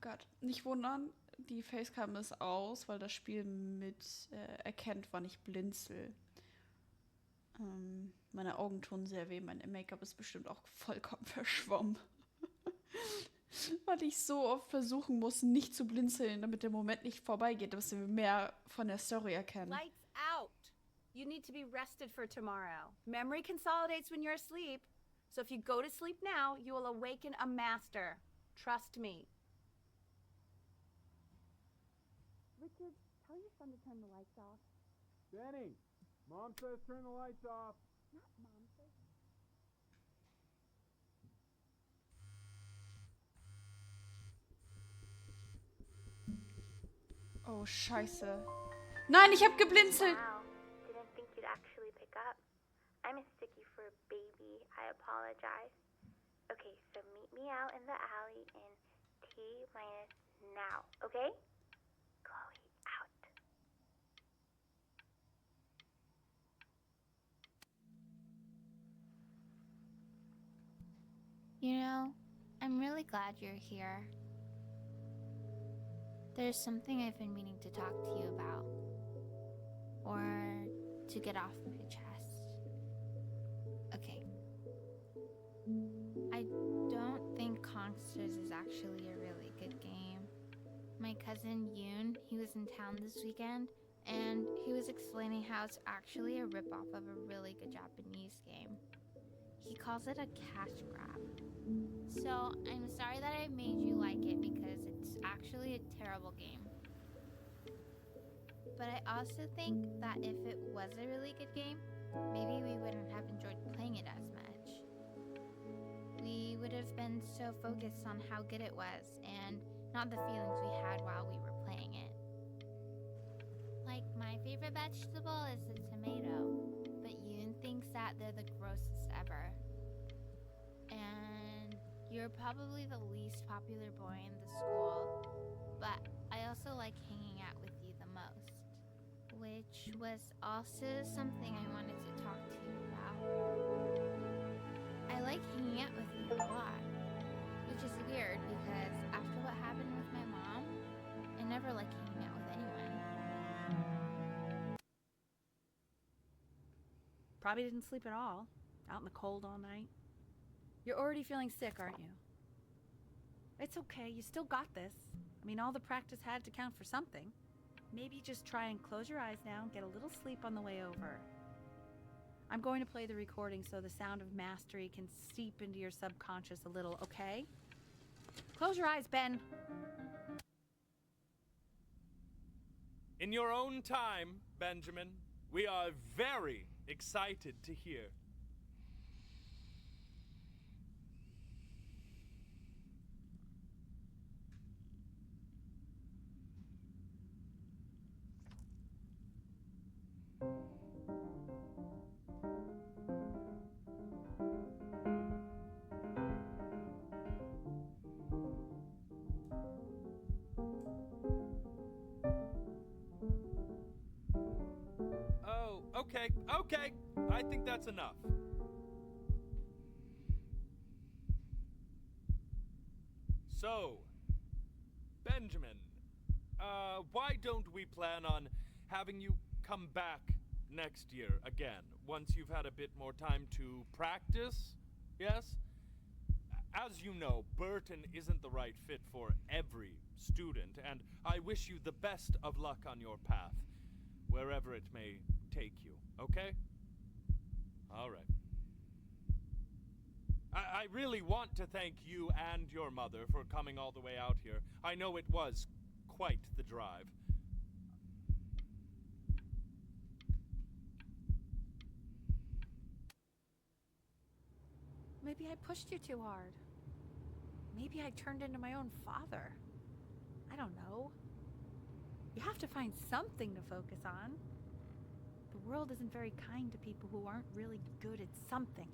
Gott. Nicht wundern, die Facecam ist aus, weil das Spiel mit erkennt, wann ich blinzel. Meine Augen tun sehr weh. Mein Make-up ist bestimmt auch vollkommen verschwommen. Weil ich so oft versuchen muss, nicht zu blinzeln, damit der Moment nicht vorbeigeht, dass wir mehr von der Story erkennen. Lights out. You need to be rested for tomorrow. Memory consolidates when you're asleep. So if you go to sleep now, you will awaken a master. Trust me. Richard, tell your son to turn the lights off. Benny, Mom says turn the lights off. Not Mom says. Oh, scheiße. Nein, ich hab geblinzelt. Wow, didn't think you'd actually pick up. I'm a sticky for a baby. I apologize. Okay, so meet me out in the alley in T-minus now, okay? Chloe, out. You know, I'm really glad you're here. There's something I've been meaning to talk to you about. Or to get off my chest. Okay. I don't think Consters is actually a really good game. My cousin Yoon, he was in town this weekend, and he was explaining how it's actually a ripoff of a really good Japanese game. He calls it a cash grab. So, I'm sorry that I made you like it because it's actually a terrible game. But I also think that if it was a really good game, maybe we wouldn't have enjoyed playing it as much. We would have been so focused on how good it was and not the feelings we had while we were playing it. Like, my favorite vegetable is the tomato, but Yoon thinks that they're the grossest ever. And you're probably the least popular boy in the school, but I also like hanging out with you the most. Which was also something I wanted to talk to you about. I like hanging out with you a lot, which is weird because after what happened with my mom, I never like hanging out with anyone. Probably didn't sleep at all. Out in the cold all night. You're already feeling sick, aren't you? It's okay, you still got this. I mean, all the practice had to count for something. Maybe just try and close your eyes now and get a little sleep on the way over. I'm going to play the recording so the sound of mastery can seep into your subconscious a little, okay? Close your eyes, Ben. In your own time, Benjamin, we are very excited to hear. Oh, okay. I think that's enough. So, Benjamin, why don't we plan on having you come back next year again, once you've had a bit more time to practice? Yes? As you know, Burton isn't the right fit for every student, and I wish you the best of luck on your path, wherever it may take you, okay? All right. I really want to thank you and your mother for coming all the way out here. I know it was quite the drive. Maybe I pushed you too hard. Maybe I turned into my own father. I don't know. You have to find something to focus on. The world isn't very kind to people who aren't really good at something.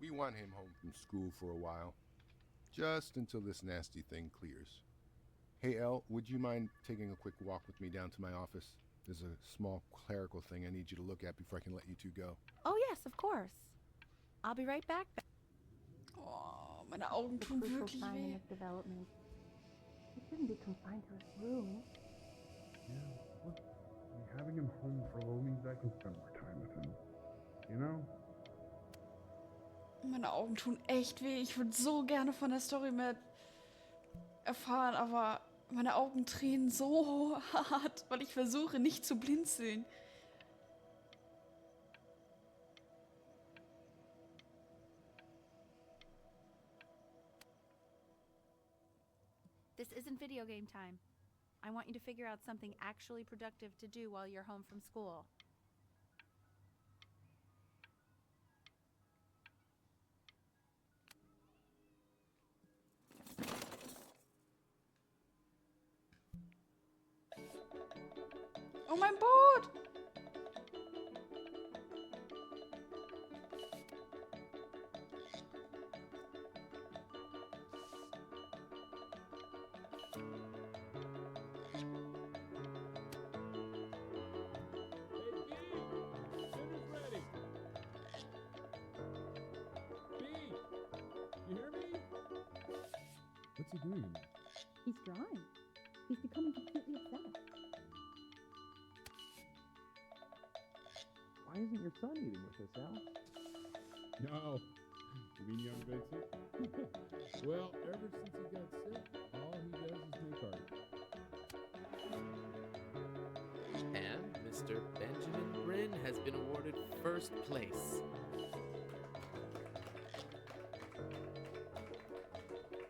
We want him home from school for a while. Just until this nasty thing clears. Hey, Elle, would you mind taking a quick walk with me down to my office? There's a small clerical thing I need you to look at before I can let you two go. Oh, yes, of course. I'll be right back. Oh, meine Augen The tun crucial wirklich time in weh. his development. He shouldn't be confined to his room. Yeah, look, having him home for a while means I can spend more time with him. You know? Meine Augen tun echt weh. Ich würde so gerne von der Story mehr erfahren, aber meine Augen tränen so hart, weil ich versuche nicht zu blinzeln. This isn't video game time. I want you to figure out something actually productive to do while you're home from school. Oh, mein Boot! What's he doing? He's drawing. He's becoming completely obsessed. Why isn't your son eating with us, Al? No. You mean young Vincent? Well, ever since he got sick, all he does is make art. And Mr. Benjamin Bryn has been awarded first place.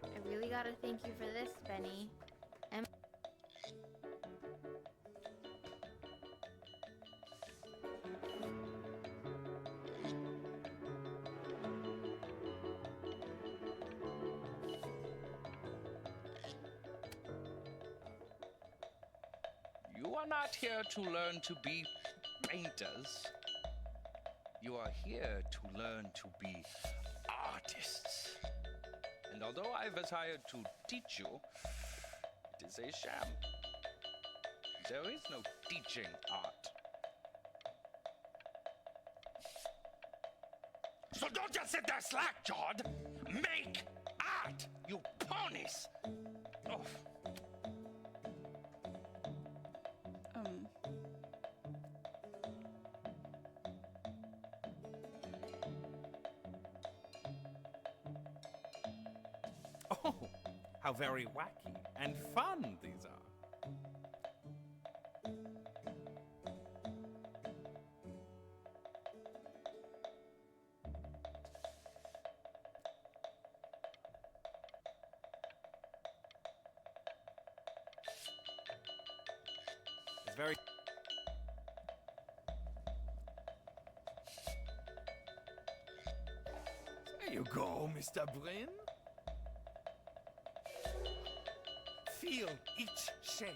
I really gotta thank you for this, Benny. You are not here to learn to be painters. You are here to learn to be artists. And although I've hired to teach you, it is a sham. There is no teaching art. So don't just sit there slack-jawed. Make art, you ponies! Oh. Oh, how very wacky and fun these are. It's very... There you go, Mr. Bryn. Feel each shape.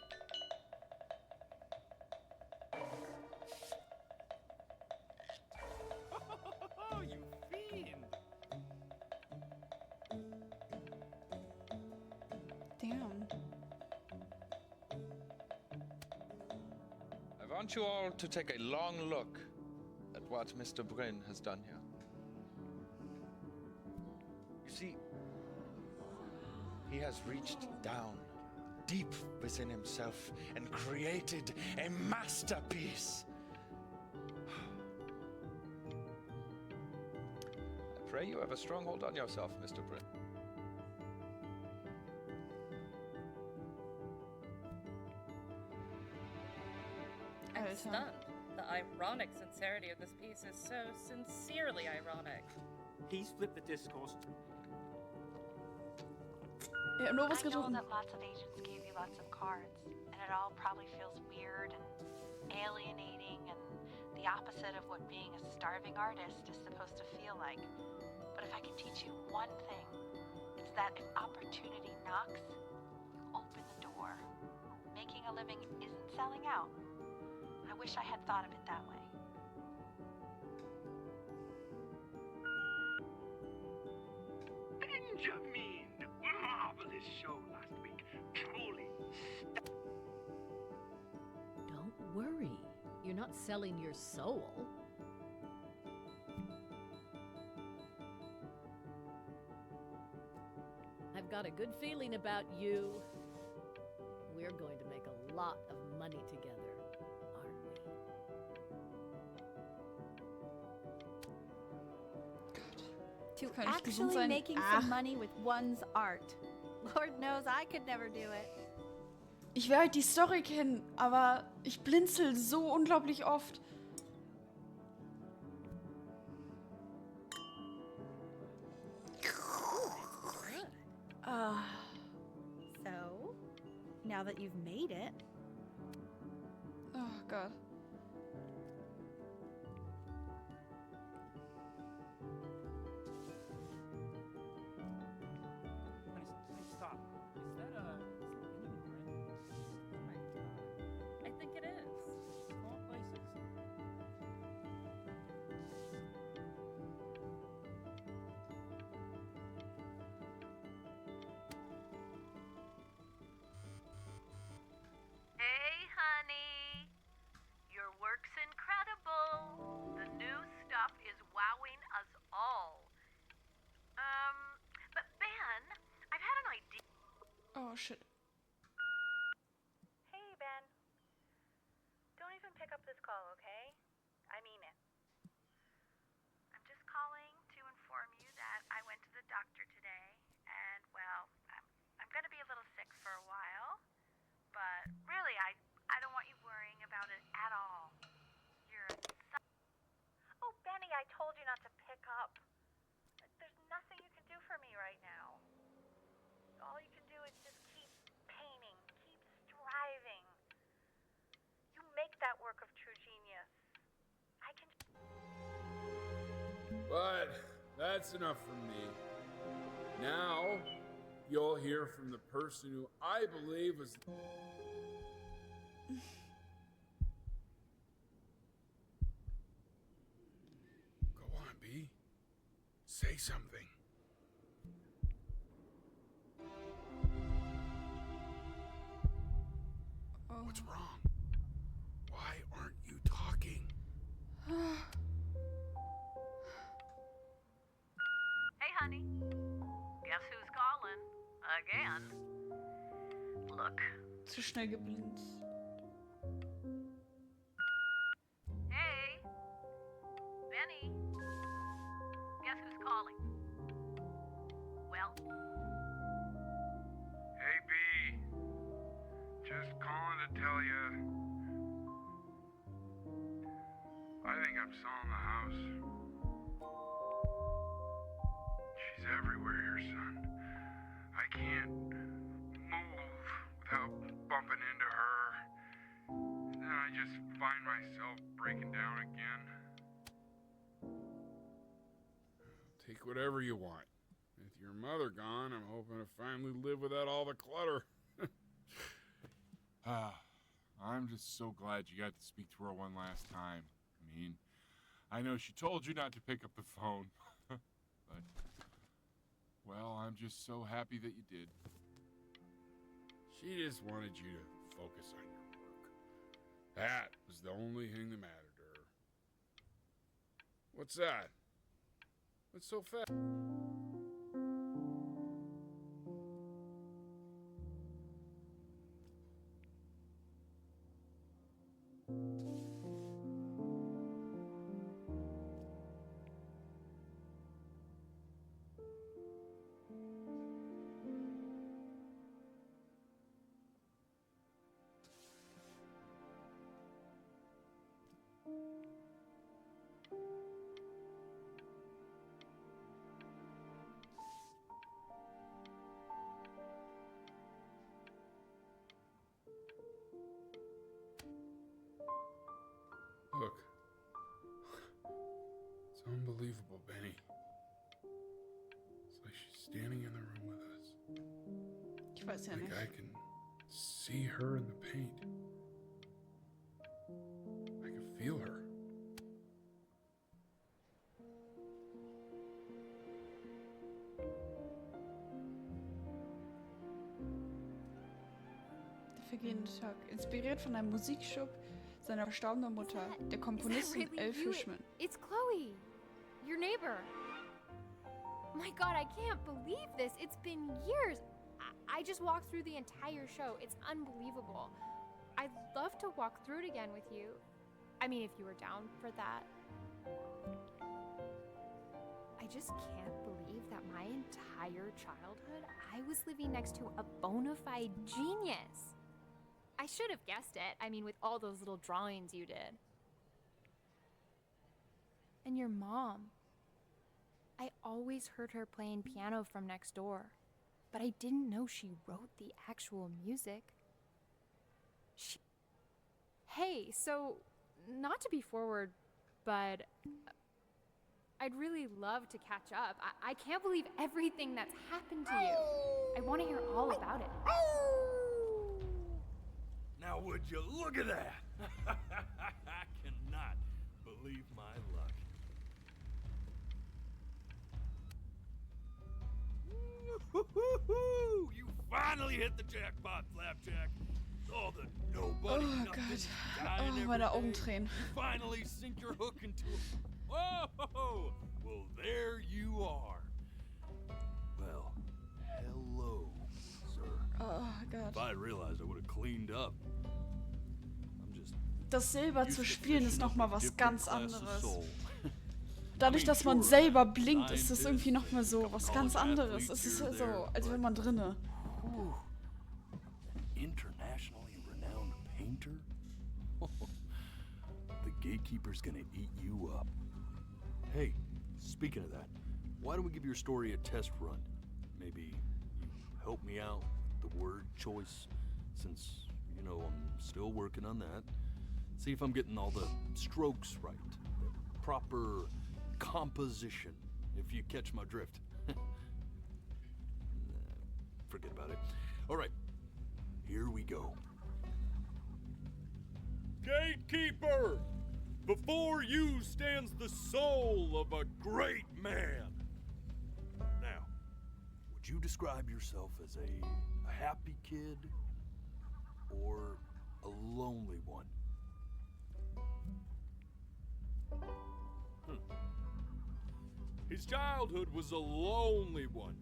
Oh, you fiend! Damn. I want you all to take a long look at what Mr. Bryn has done here. You see, he has reached down deep within himself and created a masterpiece. I pray you have a strong hold on yourself, Mr. Bryn. I'm Alter. stunned. The ironic sincerity of this piece is so sincerely ironic. Please flip the discourse. Ich hab nur was I know getrunken. that lots of agents gave you lots of cards, and it all probably feels weird and alienating and the opposite of what being a starving artist is supposed to feel like. But if I can teach you one thing, it's that if opportunity knocks, you open the door. Making a living isn't selling out. I wish I had thought of it that way. Benjamin! Marvelous show last week. Truly not selling your soul. I've got a good feeling about you. We're going to make a lot of money together, aren't we? To Kann ich gesund actually sein? making some money with one's art. Lord knows I could never do it. Ich will halt die Story kennen, aber ich blinzel so unglaublich oft. So, now that you've made it, Oh Gott. Stop. Is that I think it is. all places? Hey, honey. Your work's incredible. The new stuff is wowing us all. But Ben, I've had an idea. Oh shit. Hey, Ben. Don't even pick up this call, okay? I mean it. I'm just calling to inform you that I went to the doctor today, and, well, I'm gonna be a little sick for a while. But really, I don't want you worrying about it at all. You're a son. Oh, Benny, I told you not to pick up. There's nothing you can do for me right now. All you can do is just keep painting, keep striving. You make that work of true genius. I can. But that's enough from me. Now, you'll hear from the person who I believe was... Go on, B. Say something. What's wrong? Why aren't you talking? Hey, honey. Guess who's calling? Again. Look. Zu schnell geblinzt. Hey. Benny. Guess who's calling? Well. Hey, B. Just calling to tell you. I think I'm selling the house. She's everywhere here, son. I can't move without bumping into her. And then I just find myself breaking down again. Take whatever you want. With your mother gone, I'm hoping to finally live without all the clutter. I'm just so glad you got to speak to her one last time. I mean, I know she told you not to pick up the phone, but, well, I'm just so happy that you did. She just wanted you to focus on your work. That was the only thing that mattered to her. What's that? What's so fast? Look. It's unbelievable, Benny. It's like she's standing in the room with us. Ich weiß ja Like nicht. I can see her in the paint. I can feel her. Der vergehende Tag. Inspiriert von einem Musikstück seiner verstorbenen Mutter, der Komponistin really Elle you? Fishman. It's Chloe, your neighbor. My God, I can't believe this. It's been years. I just walked through the entire show. It's unbelievable. I'd love to walk through it again with you. I mean, if you were down for that. I just can't believe that my entire childhood, I was living next to a bona fide genius. I should have guessed it. I mean, with all those little drawings you did. And your mom. I always heard her playing piano from next door, but I didn't know she wrote the actual music. Hey, so, not to be forward, but I'd really love to catch up. I can't believe everything that's happened to you. I want to hear all about it. Now would you look at that? I cannot believe my luck. Woo-hoo-hoo-hoo! You finally hit the jackpot, Flapjack. All the nobody, Oh nothing, Gott. dying Oh, every meine Augen day. tränen. You finally sink your hook into it. Whoa! Well, there you are. Well, hello, sir. Oh Gott. If I realized, I would have cleaned up. I'm just Das Silber zu spielen ist nochmal was different ganz class of anderes. soul. Dadurch, dass man selber blinkt, ist das irgendwie nochmal so was ganz anderes. Es ist so, als wäre man drinne. Internationally renowned painter? The gatekeeper's gonna eat you up. Hey, speaking of that, why don't we give your story a test run? Maybe you help me out with the word choice, since, you know, I'm still working on that. See if I'm getting all the strokes right, the proper composition, if you catch my drift. Forget about it. All right, here we go. Gatekeeper! Before you stands the soul of a great man. Now, would you describe yourself as a happy kid or a lonely one? His childhood was a lonely one,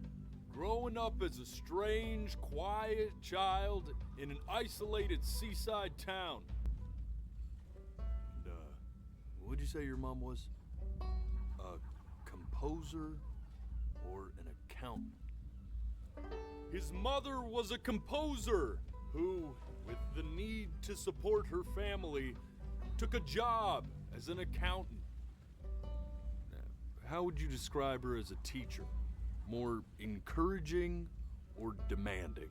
growing up as a strange, quiet child in an isolated seaside town. And, what'd you say your mom was? A composer or an accountant? His mother was a composer who, with the need to support her family, took a job as an accountant. How would you describe her as a teacher? More encouraging or demanding?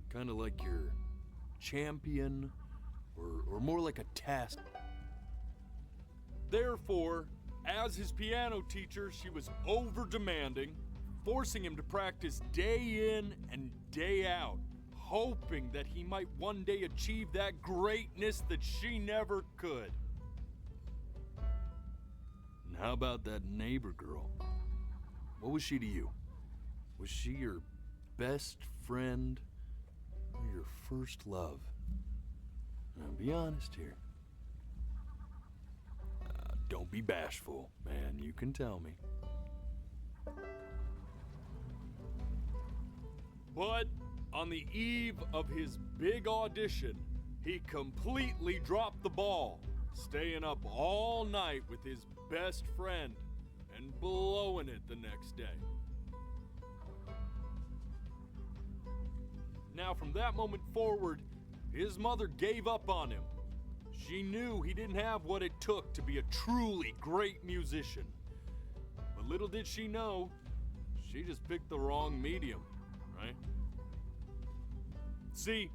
Kind of like your champion or more like a task? Therefore, as his piano teacher, she was over-demanding, forcing him to practice day in and day out, hoping that he might one day achieve that greatness that she never could. And how about that neighbor girl? What was she to you? Was she your best friend or your first love? Now, be honest here. Don't be bashful, man. You can tell me. But on the eve of his big audition, he completely dropped the ball, staying up all night with his best friend and blowing it the next day. Now, from that moment forward, his mother gave up on him. She knew he didn't have what it took to be a truly great musician. But little did she know, she just picked the wrong medium, right? See,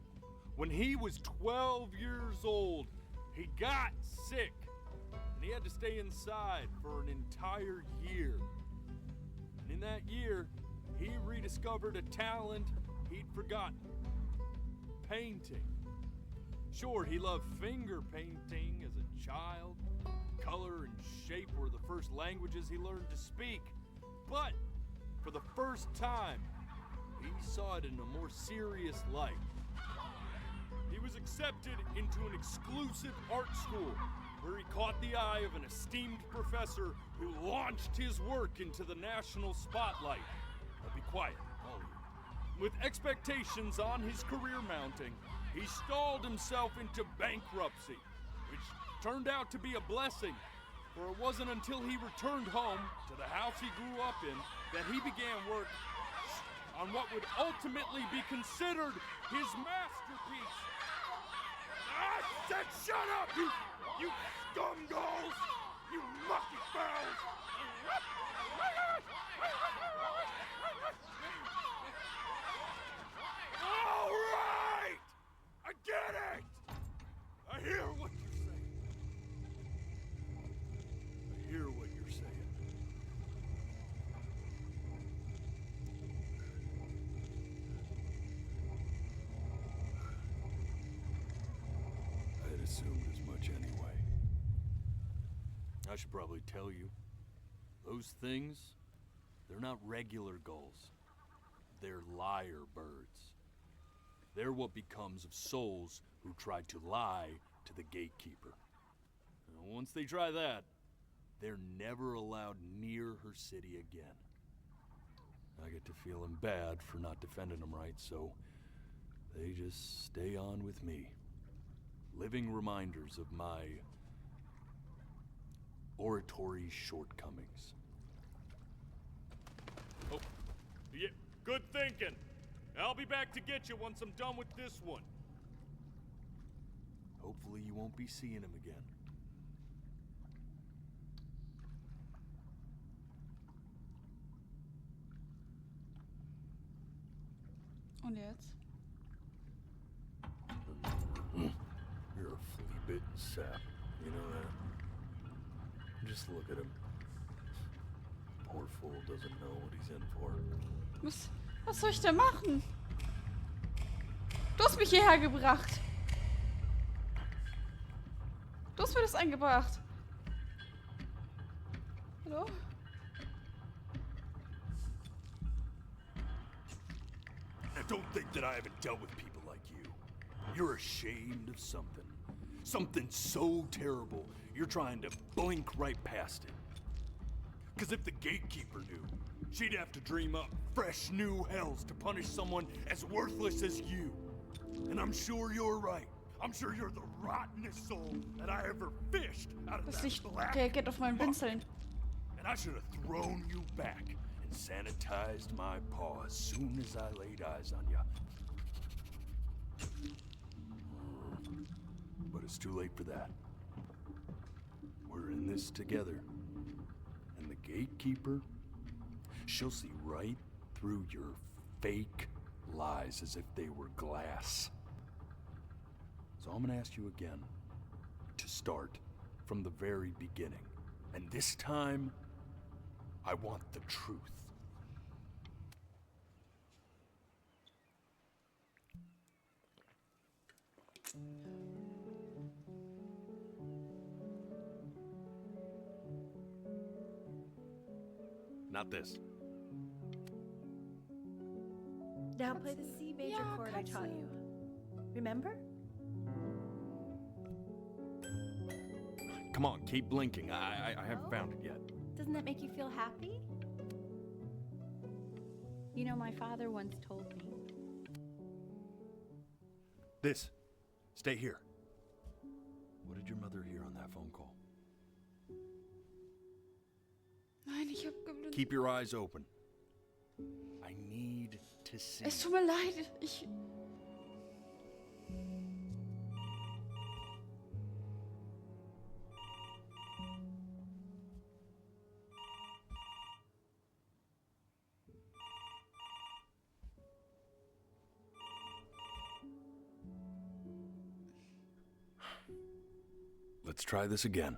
when he was 12 years old, he got sick, and he had to stay inside for an entire year. And in that year, he rediscovered a talent he'd forgotten: painting. Sure, he loved finger painting as a child. Color and shape were the first languages he learned to speak. But for the first time, he saw it in a more serious light. He was accepted into an exclusive art school where he caught the eye of an esteemed professor who launched his work into the national spotlight. Now be quiet, all of you. With expectations on his career mounting, he stalled himself into bankruptcy, which turned out to be a blessing, for it wasn't until he returned home to the house he grew up in that he began work on what would ultimately be considered his masterpiece. I said shut up, you scumballs! You mucky fowls! All right! I get it! I hear what you're saying. I hear what you're saying. I had assumed as much anyway. I should probably tell you, those things, they're not regular gulls. They're lyre birds. They're what becomes of souls who tried to lie to the gatekeeper. And once they try that, they're never allowed near her city again. I get to feeling bad for not defending them right, so they just stay on with me. Living reminders of my oratory shortcomings. Oh, yeah, good thinking. I'll be back to get you once I'm done with this one. Hopefully you won't be seeing him again. Und jetzt? You're a flea-bitten sap. You know that? Just look at him. Poor fool doesn't know what he's in for. Was soll ich denn machen? Du hast mich hierher gebracht. Du hast mir das eingebracht. Hallo? Now don't think that I haven't dealt with people like you. You're ashamed of something. Something so terrible, you're trying to blink right past it. Because if the gatekeeper knew, she'd have to dream up fresh new hells to punish someone as worthless as you. And I'm sure you're right. I'm sure you're the rottenest soul that I ever fished out of Das that Licht black reagiert auf mein Blinzeln. And I should have thrown you back and sanitized my paw as soon as I laid eyes on you. But it's too late for that. We're in this together. And the gatekeeper, she'll see right through your fake lies as if they were glass. So I'm gonna ask you again to start from the very beginning. And this time, I want the truth. Not this. Now play the C major chord I taught you. Remember? Come on, keep blinking. I haven't found it yet. Doesn't that make you feel happy? You know, my father once told me. This. Stay here. What did your mother hear on that phone call? Nein, ich hab geblinzt. Keep your eyes open. I need to see. Es tut mir leid. Ich... Let's try this again.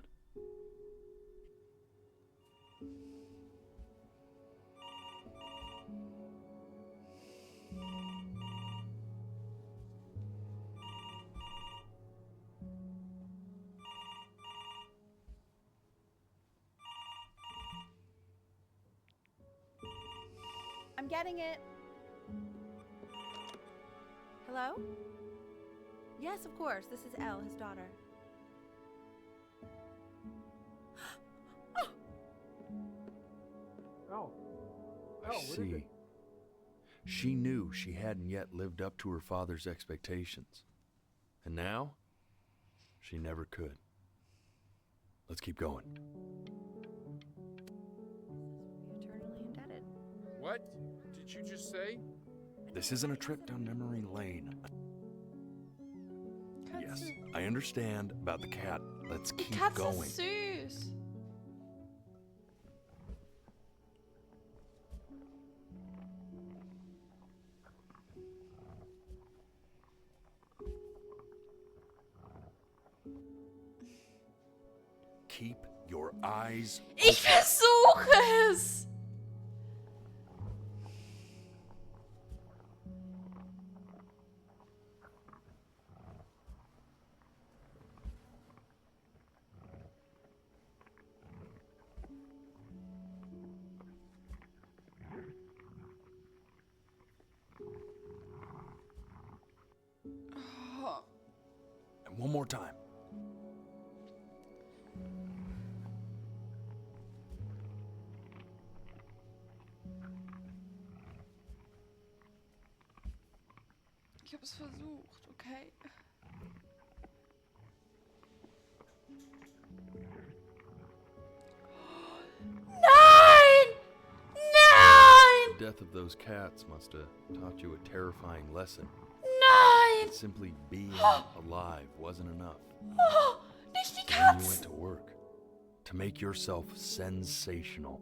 I'm getting it. Hello? Yes, of course. This is Elle, his daughter. Oh. I see. She knew she hadn't yet lived up to her father's expectations. And now, she never could. Let's keep going. Eternally indebted. What did you just say? This isn't a trip down memory lane. Yes, I understand about the cat. Let's keep Katzen going. süß. Keep your eyes Ich versuche es. Oh. And one more time. Ich habe es versucht, okay. Nein! Nein! The death of those cats must have taught you a terrifying lesson. Nein! Simply being alive wasn't enough. Oh, nicht die Then you Katzen! went to work to make yourself sensational.